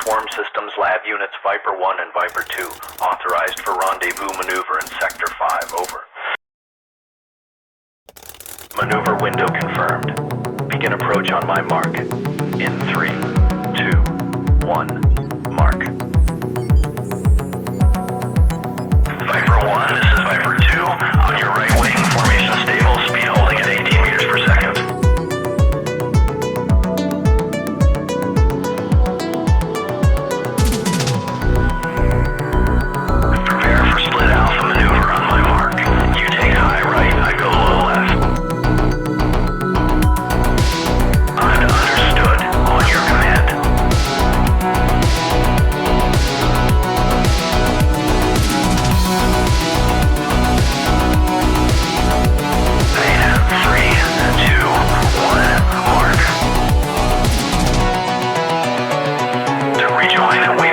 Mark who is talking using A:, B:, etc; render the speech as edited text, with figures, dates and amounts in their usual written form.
A: Swarm Systems Lab Units Viper 1 and Viper 2, authorized for rendezvous maneuver in Sector 5, over. Maneuver window confirmed. Begin approach on my mark. In 3, 2, 1, mark. Viper 1, this is Viper 2. On your right wing, formation stable, speed holding at 18 meters per second. Prepare for split alpha maneuver on my mark. You take high right, I go low left. Understood. On your command. And 3, 2, 1, mark. To rejoin and wait.